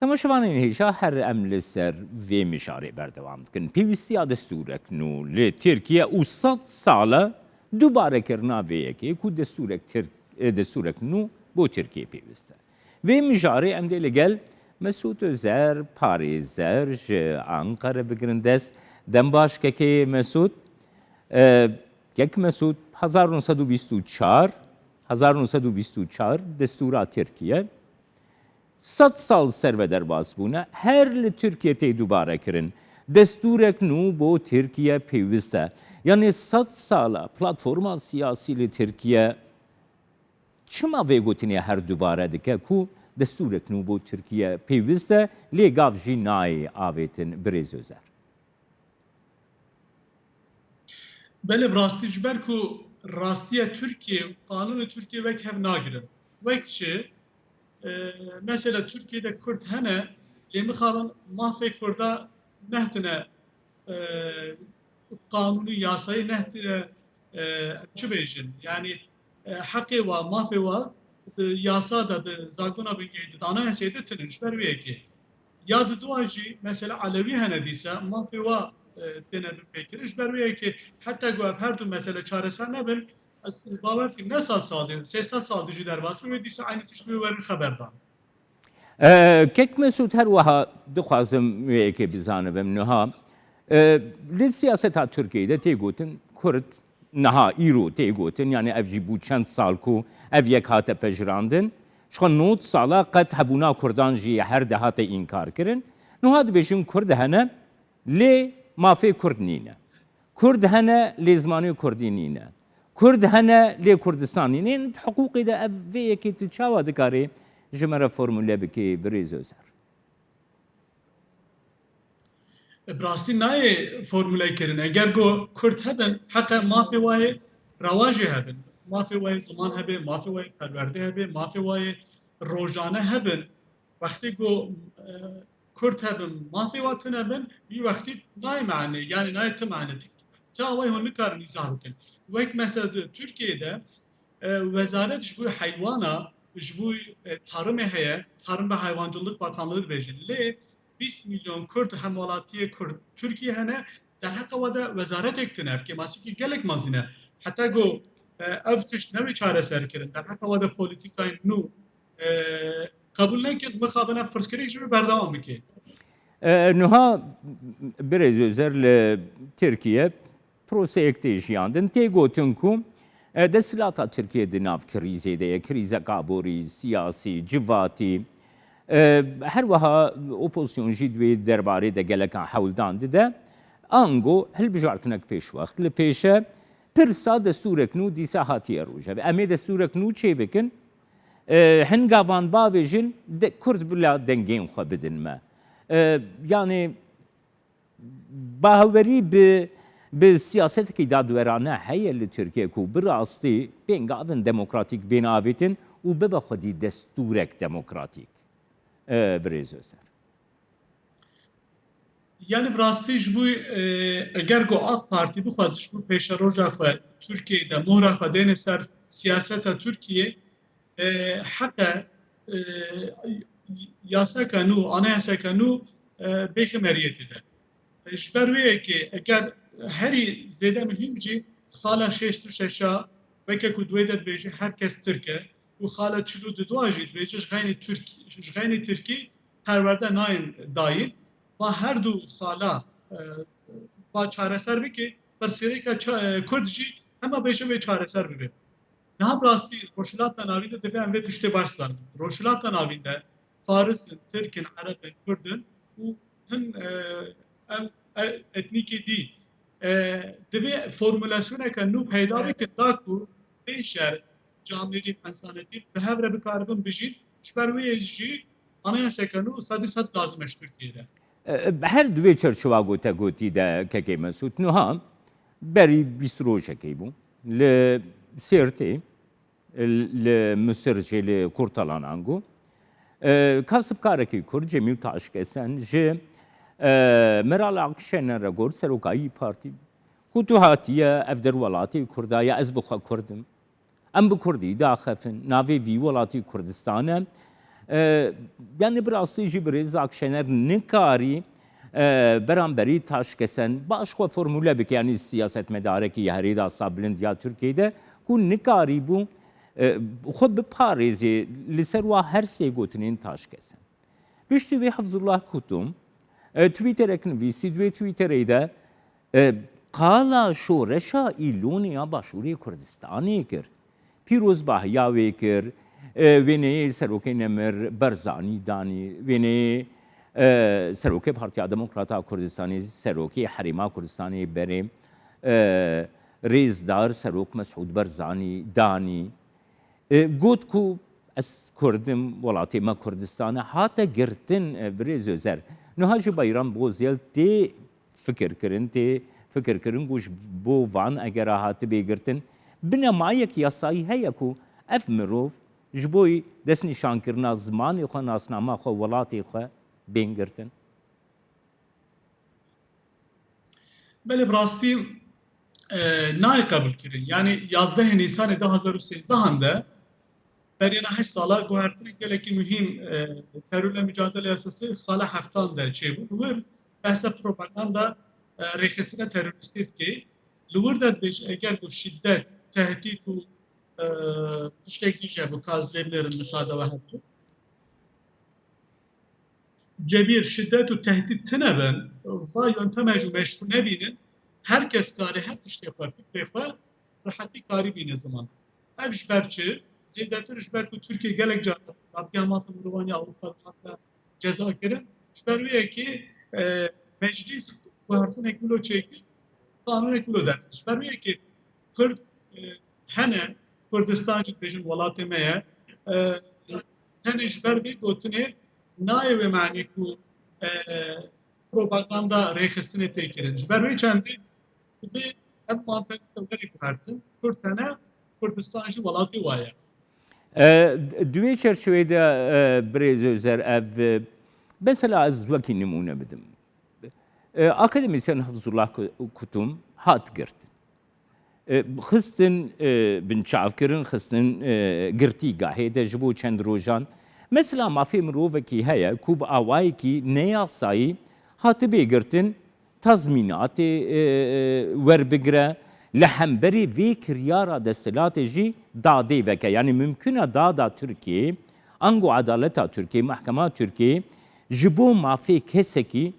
تماشاوانên hêja her em li ser vê mijarê berdewam dikin. Pêwistiya destûrek nû li Tirkiye û 100 sal e dubarekirina vê yekê ku destûrek nû bo Tirkiye pêwist e. Vê mijarê em dê li gel Mesûd Özer, parêzer ji Ankara bigirin dest. Dem başkekê Mesûd, yek Mesûd 1924 destûra Tirkiye 100 sal servederbas bûne her li Tirkiye tê dubare kirin. Destûrek nû bo Tirkiye pêwist e. Yani 100 sala platforma siyasî li Tirkiye çima vê gotinê her dubare dike ku destûrek nû bo Tirkiye pêwist e lê gav jî nayê avêtin Birêz Özer. Belê rastî ji ber ku rastiya Türkiye, kanûna Türkiye wek hev nagirin. Wek çi, mesela Türkiye'de Kürt hene, lê mixabin mafê Kurda nehtine kanûnî yasayı nehtine çi bêjin. Yani heqê wa mafê wa yasa da zagona bingê di anayasayê de tinin ji ber wê yekê. Ya di duan jî mesela Alevî hene dîsa mafê wa têne bipêkirin ji ber wê yekê heta gu her du mesele çareser nebin bawer dikim ne salê 300 sal dijî derbas wê dîsa aynı tiştî werin xeber dan. Kek Mesûd her wiha dixwazim wê yekê bizanibim niha li siyaseta Tirkiyeyê de tê gotin Kurd niha îro tê gotin yani ev jî bû çend sal ku ev yek hate pejirandin ji xwe 90 sala qet hebûna Kurdan jî her de hate înkar kirin. Niha dibêjin Kurd hene lê mafê Kurd nîne. Kurd hene lê zimanê Kurdî nîne. Kurd hene lê Kurdistan nîne. Hiqûqê de ev vê yekê tu çawa dikarî ji me re formûle bikê Birêz Özer. Rastî nayê formûle kirin. Eger got Kurd hebin heta mafê wayê rewajê hebin. Mafê wayê ziman hebe, mafê wayê perwerde hebe, mafê wayê rojane hebin. Wextê got Kurd hebin, mafê wa tin hebin, wî wextî nayê meعنê yani nayê ti meعنê. Ti awayê hûn nikarin îzah bikin. Wek mesela di Tirkiyeyê wezaret ji bo heywana ji bo tarımê heye, Tarım ve Hayvancılık Bakanlığı dibêjin. Lê 20 milyon Kurd hemwelatiyê Kurd Tirkiye hene derheqa we de wezaretek tune ev kêmasikî gelek mezîne. Heta got ev tişt nevê çareser kirin. Derheqa we de polîtîkayên nû qebûl nekin mixabin ev pirsgirêk ji wê berdewam bike. Niha Birêz Özer li Tirkiye proseyek tê jiyandin tê gotin ku desthilata Tirkiye di nav krîzê de ye krîzek aborî, siyasî, civatî her wiha opozîsyon jî divê derbarê de gelekan hewldan dide ango hilbijartinek pêşwext li pêşe pirsa destûrek nû dîsa hatiye rojev. Em ê destûrek nû çê bikin hin gavan bavê jin Kurd bila dengên xwe bidin me. Yani bawerî bi siyasetekî dadwerane heye li Tirkiye ku bi rastî bên gavin demokratîk bên avêtin û bibe xwedî destûrek demokratîk. Birêz Özer. Yani rastî ji bo eger got AK Partî bixwaz ji bo pêşeroja xwe Tirkiyeyê de mohra xwe dêne ser siyaseta Tirkiye heta yasaka nû, anayasaka nû bêxemeriyetê de. Ji ber wê yekê eger herî zêde mühîm jî xala 66 weke ku duê de dibêje herkes Tirk e û xala 42 jî dibêje ji xeynî Tirkî perwerde nayên dayîn. Va her du xala va çareser bike pirsgirêka Kurd jî hema bêje vê çareser bibe. Niha rastî roşilata navî de divê em vê tiştê bers dan. Roşilata navî de Farisin, Tirkin, Erebin, Kurdin û hin etnîkê dî divê formülasyoneka nû peyda bikin da ku pêşer camerî ensanetî bi hev re bikaribin bijîn ji ber wê jî anayaseka nû sedî sed lazim e ji Tirkiyeyê de. Her divê çerçeva gote gotî de kekê Mesûd niha berî 20 rojekê bû li Sêrtê li Misir jê li Kurtalan got kasibkarekî Kurd Cemîl Taşkesen ji Meral Akşener re got serokayî partî ku tu hatiye ev der welatê Kurda ya ez bi xwe Kurdim em bi Kurdî daxefin navê vî welatî Kurdistan e yani براستی جی بریز اکشنر نکاری برانبری تاش کسن باش خو فرموله بک yani siyaset medareki yahri da sablend ya Türkiye'de ku nikari bu خو به پارێزێ لەسەر وا هەرسێ گوتنین تاش کەسن پشتی وێ حەفزوڵڵاه کوتم تویتەرێک نویسی دوێ تویتەرەیدا قالا شۆرەشا ئیلۆنیا باشووری کوردستانی کرد پیرۆز باهیاوێ کرد وێنەیە سەرۆکەی نەمر بەرزانی دانی وێنەیە سەرۆکەی پارتیا دەموکراتا کوردستانی سەرۆکەی حەریما کوردستانی بەرێ رێزدار سەرۆک مەسعود بەرزانی دانی گوت کو ez Kurdim welatê me Kurdistanê hate girtin birêz özer. Niha ji bayram boziyel tê fikir kirin ku ji bo van eger hatibê girtin binemayek yasayî heye ku ev mirov ji bo destnîşankirina zimanê xwe nasnama xwe welatê xwe bên girtin. Belê bi rastî nayê qebul kirin. Yani 11 Nîsanê 2013 de Beriyana 8 sala guhertinek gelekî mühim terörle mücadele yasası xala heftan de çêbû. Li wir behsa propaganda rêxistina teröristê dike. Li wir de dibêje eger bu şiddet, tehdit û tiştekî jî bu kazlêvlerin müsaade ve hebû. Cebir, şiddet û tehdit tune bin, va yönteme jî meşru nebînin, herkes karî her tiştê xwe fikrê xwe rihetî karî bîne ziman. Ev ji ber çi? Zêdetir ji ber ku Tirkiye gelek cara dadgeha mafê mirovaniya Avrupa'da hatta ceza kirin. Ji ber wê yekê meclis guhertinek wilo çêkir, kanûnek wilo derkir. Ji ber wê yekê Kurd hene Kurdistan jî dibêjin welatê me ye hene ji ber vê gotinê nayê wê manî ku propaganda rêxistinê tê kirin. Ji ber wê çendê vê ev manpek werî guhertin Kurd hene Kurdistan jî welatê wa ye. دوێ çerçevede birêz özer ev mesela ez wekî nimûne bidim. Akademisyen Hafzullah Kutum hat girtin. Xistin binçavkirin, xistin girtî gahê de ji bo çend rojan. Mesela mafê mirovekî heye ku bi awayekî neyasayî hatibê girtin tazmînatê werbigire li hemberî vê kiryara destelatê jî dadê veke. Yani mümkün e dada Tirkiye, ango adaleta Tirkiye, mahkema Tirkiye ji bo mafê kesekî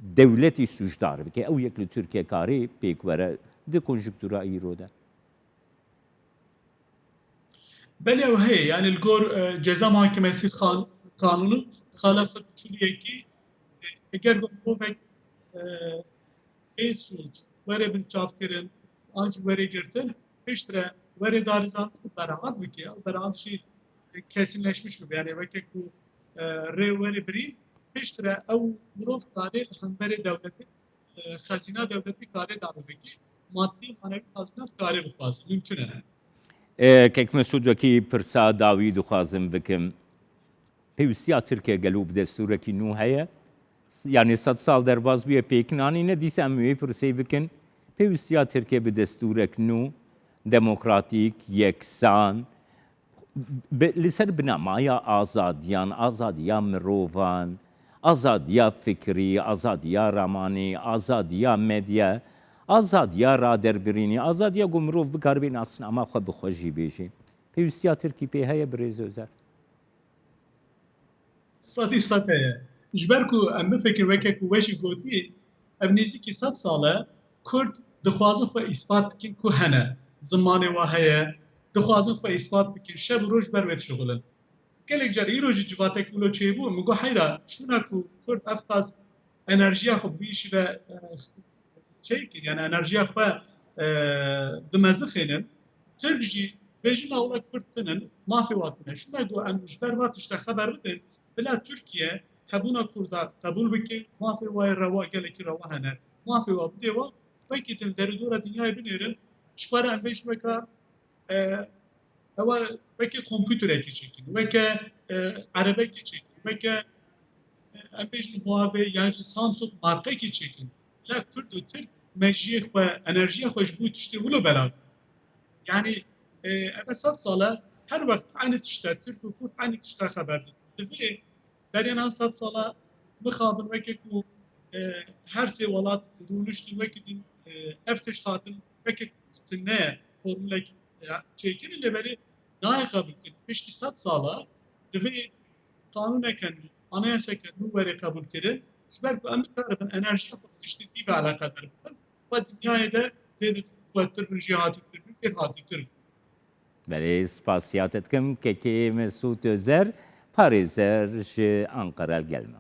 devletî sujdar bike. Ew yek li Tirkiye karî pêk were di konjüktûra îro de. Belê ew heye yani li gor ceza mahkemesî kanûnû xala sed çûliyekî eger bi mirovek ê suç were binçavkirin anc were girtin piştre were darizandin beraat bike. Beraat jî kesinleşmiş mi? Yani vekek ku rê were birî piştre ew mirov karê li hemberê devletê xezîna devletî karê davê bike. Maddi manevî tazminat karê bixwaze. Mümkün e. Kek Mesûd wekî pirsa dawî dixwazim bikim. Pêwistiya Tirkiye gelo bi destûrekî nû heye? Yani 100 sal derbas bûye pêkinanîne dîsa em wê pirsê bikin. Pêwistiya Tirkiye bi destûrek nû, demokratîk, yeksan, li ser binamaya azadiyan, azadiya mirovan, azadiya fikrî, azadiya ramanî, azadiya medya, azadiya raderbirînî, azadiya ku mirov bikarbîne asnama xwe bi xwe jî bêje. Pêwistiya Tirkî pê heye birêz özer? Sadî sed heye. Ji ber ku em bifikirin wekek ku we jî gotî ev nêzîkî 100 sal e Kurd dixwazin xwe îspat bikin ku hene. Zimanê wa heye, dixwazin xwe îspat bikin, şev û roj ber wê dişuxulin. Gelek car îro jî civatek wilo çêbû, min got heyra şûna ku Kurd ev qas enerjiya xwe bi îşî ve çêkir, yani enerjiya xwe dimezixênin, Tirk jî bêjina wila Kurd tinin, mafê wa tune. Şûna got em ji ber va tişta xeber bidin, bila Tirkiye hebûna Kurda qebûl bike, mafê wa yê rewa gelekî rewa hene. Mafê wa bidê wa wekî din derîdora dinyayê binêrin, ji xwe re em bêjin weka ewa weke kompûterekî çekin, weke erebekî çekin, weke em bêjin Huawei yan jî Samsung markekî çekin. La Kurd û Tirk mejiyê xwe, enerjiya xwe ji bo tiştê wilo belav. Yani ev 100 sal e her wext aynı tişta Tirk û Kurd aynı tişta xeber didin. divê beryanan sed sala bixabin wekê ku her sê welat rûniştin wekî din ev tişt hatin wekê ne formülek çêkirin lêberî nayê qebul kirin. Piştî sed sala divê kanûneke nû, anayaseke nû werê qebul kirin ji ber ku em bikaribin enerjiya xwe tiştî dîvê eleqedar bikin ve dinyayê de zêdetir qwettir bin, jêhatîtir bin, kêrhatîtir bin. بله سپاسیات دکم که Mesut Özer Pariser ji Ankara gelme.